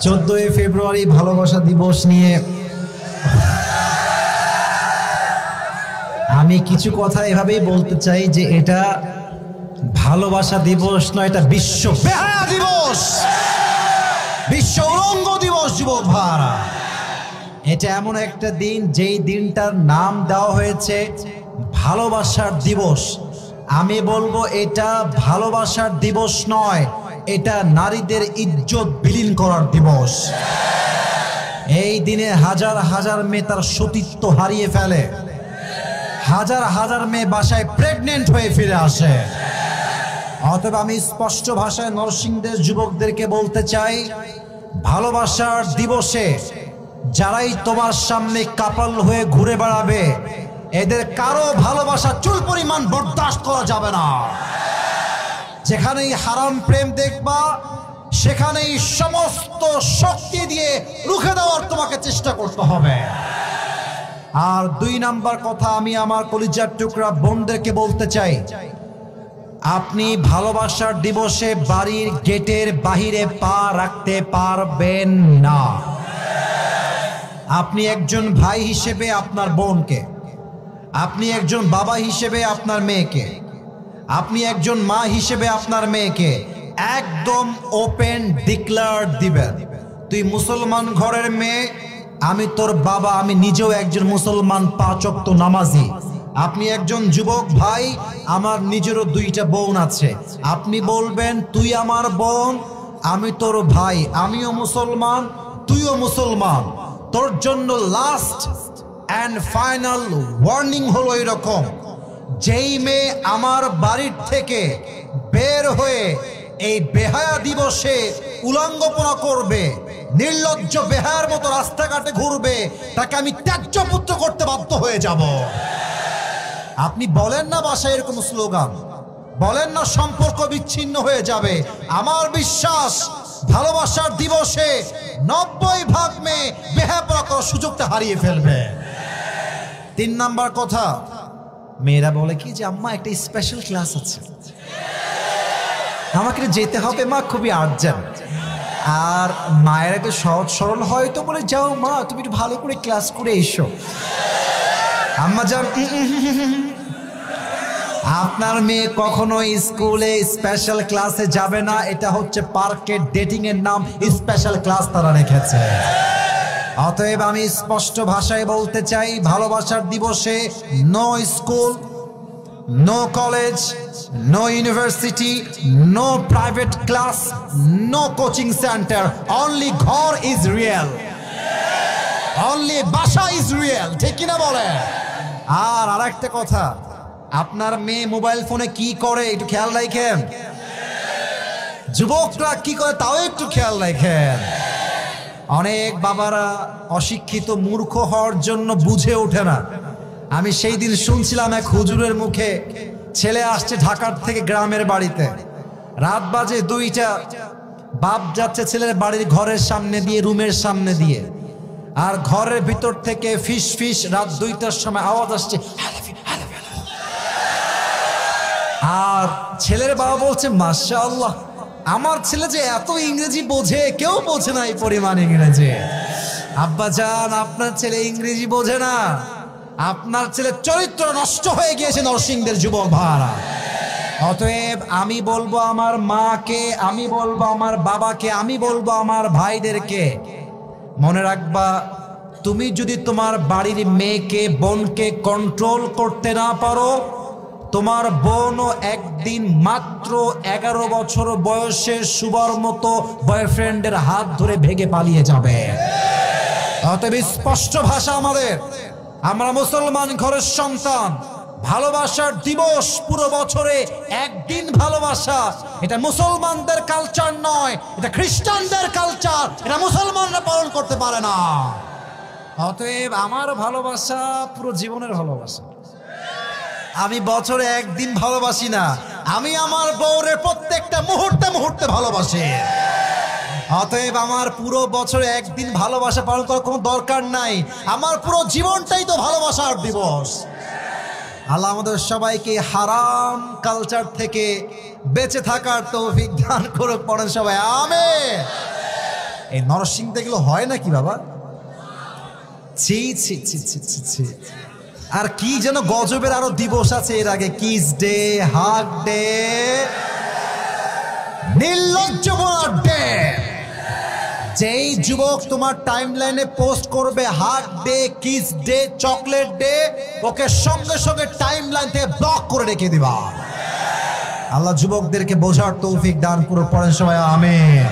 14 ফেব্রুয়ারি ভালোবাসা দিবস নিয়ে আমি কিছু কথা এভাবেই বলতে চাই যে এটা ভালোবাসা দিবস নয়, এটা বিশ্ব বেহায়া দিবস, বিশ্ব উলঙ্গ দিবস। যুবক ভাইরা, এটা এমন একটা দিন যেই দিনটার নাম দেওয়া হয়েছে ভালোবাসার দিবস। আমি বলবো এটা ভালোবাসার দিবস নয়, এটা নারীদের ইজ্জত বিলীন করার দিবস। এই দিনে হাজার হাজার মেয়ে তার সতীত্ব হারিয়ে ফেলে, হাজার হাজার মেয়ে বাসায় প্রেগনেন্ট হয়ে ফিরে আসে। অতএব আমি স্পষ্ট ভাষায় নরসিংদের যুবকদেরকে বলতে চাই, ভালোবাসার দিবসে যারাই তোমার সামনে কাপাল হয়ে ঘুরে বেড়াবে, এদের কারো ভালোবাসা চুল পরিমাণ বরদাস্ত করা যাবে না। যেখানেই হারাম প্রেম দেখবা, সেখানেই সমস্ত শক্তি দিয়ে রুখে দেওয়ার তোমাকে চেষ্টা করতে হবে। আর 2 নাম্বার কথা, আমি আমার কলিজার টুকরা বোনদেরকে বলতে চাই, আপনি ভালোবাসার দিবসে বাড়ির গেটের বাহিরে পা রাখতে পারবেন না। আপনি একজন ভাই হিসেবে আপনার বোনকে, আপনি একজন বাবা হিসেবে আপনার মেয়েকে, আপনি একজন মা হিসেবে আপনার মেয়েকে একদম ওপেন ডিক্লেয়ার দিবেন, তুই মুসলমান ঘরের মেয়ে, আমি তোর বাবা, আমি নিজেও একজন মুসলমান 5 ওয়াক্ত নামাজি। আপনি একজন যুবক ভাই, আমার নিজেরও 2টা বোন আছে, আপনি বলবেন তুই আমার বোন, আমি তোর ভাই, আমিও মুসলমান, তুইও মুসলমান। তোর জন্য লাস্ট অ্যান্ড ফাইনাল ওয়ার্নিং হলো এরকম, যেই মেয়ে আমার বাড়ির থেকে বের হয়ে এই বেহায়া দিবসে উলঙ্গপনা করবে, নির্লজ্জ বেহায়ার মতো রাস্তাঘাটে ঘুরবে, তাকে আমি ত্যায্যপুত্র করতে বাধ্য হয়ে যাব। আপনি বলেন না বাসায় এরকম স্লোগান, বলেন না সম্পর্ক বিচ্ছিন্ন হয়ে যাবে। আমার বিশ্বাস ভালোবাসার দিবসে 90% মেয়ে বেহায়া করার সুযোগটা হারিয়ে ফেলবে। 3 নাম্বার কথা, মেয়েরা বলে কি যে আম্মা একটা স্পেশাল ক্লাস আছে, আমাকে যেতে হবে মা, খুবই আর্জেন্ট। আর মায়ের একটু সহজ সরল হয় তো বলে, যাও মা তুমি একটু ভালো করে ক্লাস করে এসো। আম্মা যান, আপনার মেয়ে কখনো স্কুলে স্পেশাল ক্লাসে যাবে না, এটা হচ্ছে পার্কের ডেটিং এর নাম স্পেশাল ক্লাস তারা রেখেছে। অতএব আমি স্পষ্ট ভাষায় বলতে চাই, ভালোবাসার দিবসে no school, no college, no university, no private class, no coaching centre, only ঘর ইজ রিয়েল, অনলি বাসা ইজ রিয়েল, ঠিক কিনা বলে? আর আরেকটা কথা, আপনার মেয়ে মোবাইল ফোনে কি করে একটু খেয়াল রাখেন, যুবকরা কি করে তাও একটু খেয়াল রাখেন। অনেক বাবারা অশিক্ষিত মূর্খ হওয়ার জন্য বুঝে ওঠে না। আমি সেই দিন শুনছিলাম এক হুজুরের মুখে, ছেলে আসছে ঢাকার থেকে গ্রামের বাড়িতে, রাত বাজে 2টা, বাপ যাচ্ছে ছেলের বাড়ির ঘরের সামনে দিয়ে, রুমের সামনে দিয়ে, আর ঘরের ভিতর থেকে ফিস ফিস রাত 2টার সময় আওয়াজ আসছে, আর ছেলের বাবা বলছে মাশাআল্লাহ, আমার ছেলে যে এত ইংরেজি বোঝে, কেউ বোঝে না এই পরিমাণ ইংরেজি। আব্বা জান, আপনার ছেলে ইংরেজি বোঝে না, আপনার ছেলে চরিত্র নষ্ট হয়ে গিয়েছে নরসিংদের যুবক ভাইরা। অতএব আমি বলবো আমার মাকে, আমি বলবো আমার বাবাকে, আমি বলবো আমার ভাইদেরকে, মনে রাখবা, তুমি যদি তোমার বাড়ির মেয়েকে, বোনকে কন্ট্রোল করতে না পারো, তোমার বোনও একদিন মাত্র 11 বছর বয়সে সুবার মতো বয়ফ্রেন্ডের হাত ধরে ভেগে পালিয়ে যাবে। অতএব স্পষ্ট ভাষা আমাদের, আমরা মুসলমান ঘরের সন্তান, ভালোবাসার দিবস পুরো বছরে একদিন ভালোবাসা, এটা মুসলমানদের কালচার নয়, এটা খ্রিস্টানদের কালচার, এটা মুসলমানরা পালন করতে পারে না। অতএব আমার ভালোবাসা পুরো জীবনের ভালোবাসা, আমি বছরে একদিন ভালোবাসি না, আমি আমার বউরের প্রত্যেকটা মুহূর্তে মুহূর্তে ভালোবাসি। অতএব আমার পুরো বছরে একদিন ভালোবাসা পালন করার কোনো দরকার নাই, আমার পুরো জীবনটাই তো ভালোবাসার দিবস। আল্লাহ আমাদের সবাইকে হারাম কালচার থেকে বেঁচে থাকার তৌফিক দান করুক, পড়েন সবাই আমিন। এই নরসিংদে এগুলো হয় নাকি বাবা? ছি ছি ছি ছি ছি ছি। আর কি যেন গজবের আরো দিবস আছে এর আগে, কিস ডে, হাগ ডে, নির্লজ্জ ডে। যেই যুবক তোমার টাইমলাইনে পোস্ট করবে hug day, kiss day, chocolate day, ওকে সঙ্গে সঙ্গে টাইমলাইন থেকে ব্লক করে রেখে দিবা। আল্লাহ যুবকদেরকে বোঝার তৌফিক দান করুন, পড়েন সবাই আমিন।